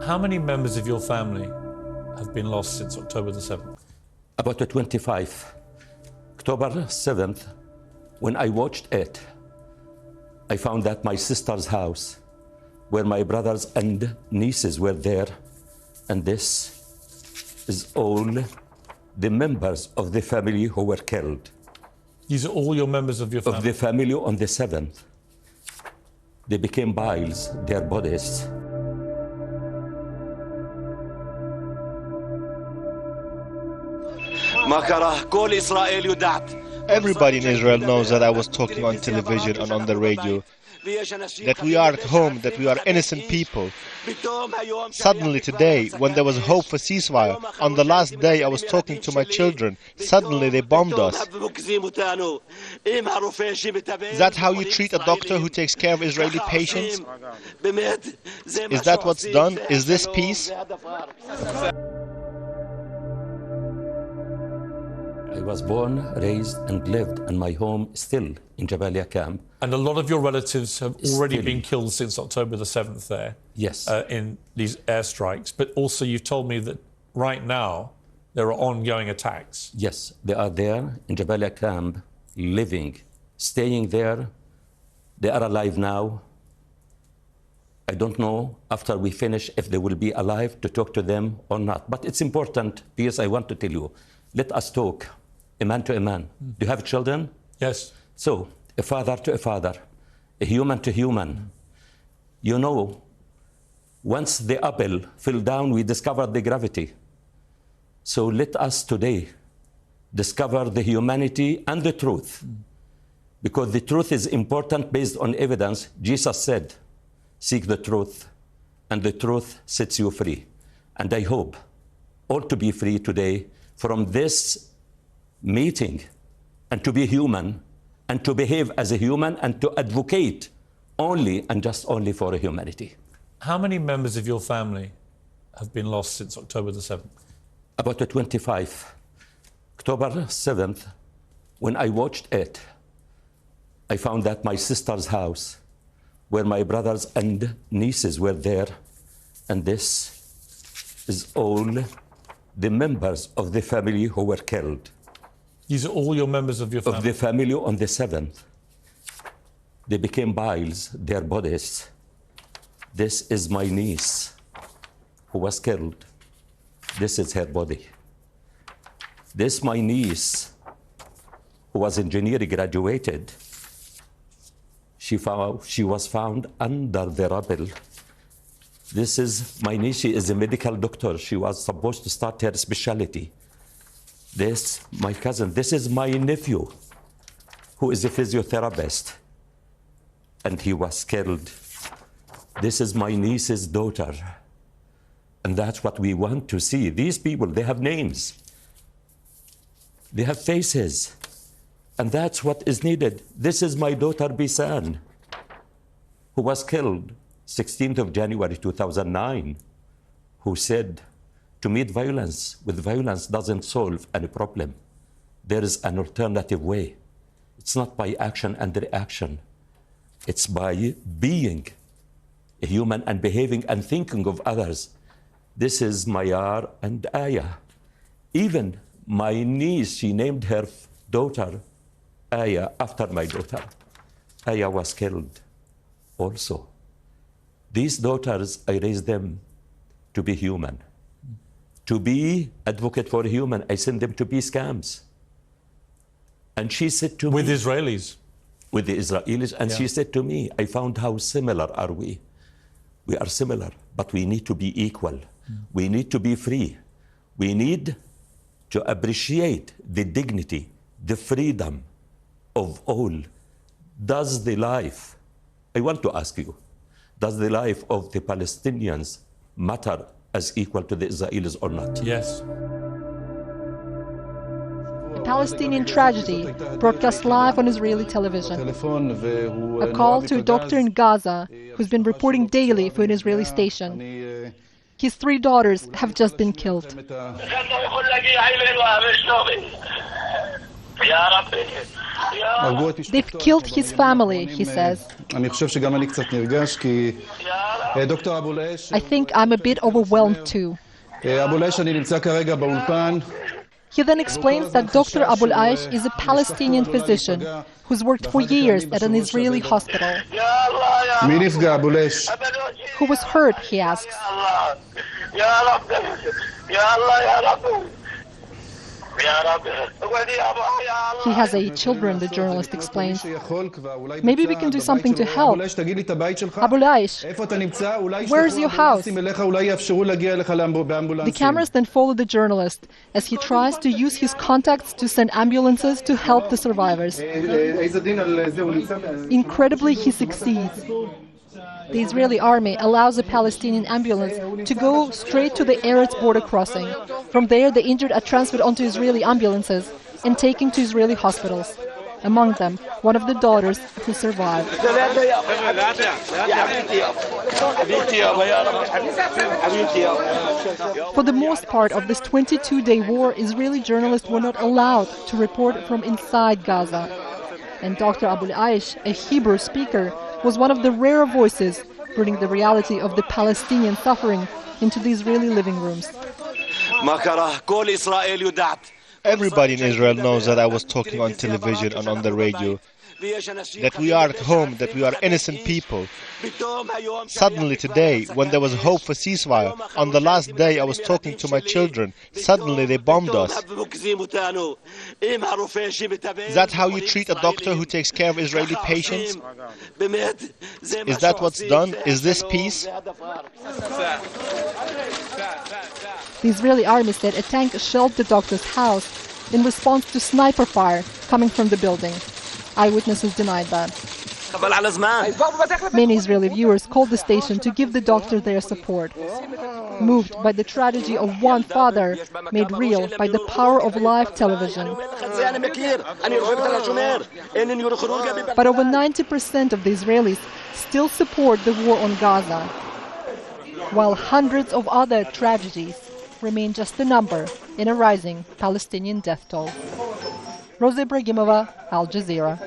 How many members of your family have been lost since October the 7th? About 25. October 7th, when I watched it, I found that my sister's house, where my brothers and nieces were there, and this is all the members of the family who were killed. These are all your members of your family? Of the family on the 7th. They became piles, their bodies. Everybody in Israel knows that I was talking on television and on the radio, that we are at home, that we are innocent people. Suddenly today, when there was hope for ceasefire, on the last day I was talking to my children, suddenly they bombed us. Is that how you treat a doctor who takes care of Israeli patients? Is that what's done? Is this peace? I was born, raised, and lived in my home still in Jabalia camp. And a lot of your relatives have already been killed since October the 7th there. Yes. In these airstrikes. But also you've told me that right now there are ongoing attacks. Yes, they are there in Jabalia camp, living, staying there. They are alive now. I don't know after we finish if they will be alive to talk to them or not. But it's important, Piers, I want to tell you, let us talk. A man to a man. Do you have children? Yes. So, a father to a father, a human to human. You know, once the apple fell down, we discovered the gravity. So let us today discover the humanity and the truth. Because the truth is important based on evidence. Jesus said, seek the truth, and the truth sets you free. And I hope all to be free today from this meeting, and to be human, and to behave as a human, and to advocate only and just only for humanity. How many members of your family have been lost since October the 7th? About 25. October 7th, when I watched it, I found that my sister's house, where my brothers and nieces were there, and this is all the members of the family who were killed. These are all your members of your family? Of the family on the 7th. They became piles, their bodies. This is my niece who was killed. This is her body. This my niece who was engineering, graduated. She was found under the rubble. This is my niece. She is a medical doctor. She was supposed to start her specialty. This, my cousin. This is my nephew, who is a physiotherapist, and he was killed. This is my niece's daughter, and that's what we want to see. These people, they have names. They have faces, and that's what is needed. This is my daughter, Bisan, who was killed 16th of January 2009, who said, to meet violence with violence doesn't solve any problem. There is an alternative way. It's not by action and reaction. It's by being a human and behaving and thinking of others. This is Mayar and Aya. Even my niece, she named her daughter Aya after my daughter. Aya was killed also. These daughters, I raised them to be human. To be advocate for human, I sent them to peace camps. And she said to me... With Israelis? With the Israelis. And she said to me, I found how similar are we. We are similar, but we need to be equal. We need to be free. We need to appreciate the dignity, the freedom of all. Does the life, I want to ask you, does the life of the Palestinians matter as equal to the Israelis or not? Yes. A Palestinian tragedy broadcast live on Israeli television. A call to a doctor in Gaza who's been reporting daily for an Israeli station. His 3 daughters have just been killed. They've killed his family, he says. I think I'm a bit overwhelmed too. He then explains that Dr. Abuelaish is a Palestinian physician who's worked for years at an Israeli hospital. Who was hurt, he asks. He has 8 children, the journalist explains. Maybe we can do something to help. Abuelaish, where's your house? The cameras then follow the journalist as he tries to use his contacts to send ambulances to help the survivors. Incredibly, he succeeds. The Israeli army allows a Palestinian ambulance to go straight to the Eretz border crossing. From there, the injured are transferred onto Israeli ambulances and taken to Israeli hospitals. Among them, one of the daughters who survived. For the most part of this 22-day war, Israeli journalists were not allowed to report from inside Gaza. And Dr. Abuelaish, a Hebrew speaker, was one of the rare voices bringing the reality of the Palestinian suffering into the Israeli living rooms. Everybody in Israel knows that I was talking on television and on the radio, that we are at home, that we are innocent people. Suddenly today, when there was hope for ceasefire, on the last day I was talking to my children, suddenly they bombed us. Is that how you treat a doctor who takes care of Israeli patients? Is that what's done? Is this peace? The Israeli army said a tank shelled the doctor's house in response to sniper fire coming from the building. Eyewitnesses denied that. Many Israeli viewers called the station to give the doctor their support. Moved by the tragedy of one father, made real by the power of live television. But over 90% of the Israelis still support the war on Gaza, while hundreds of other tragedies remain just a number in a rising Palestinian death toll. Rose Ibrahimova, Al Jazeera.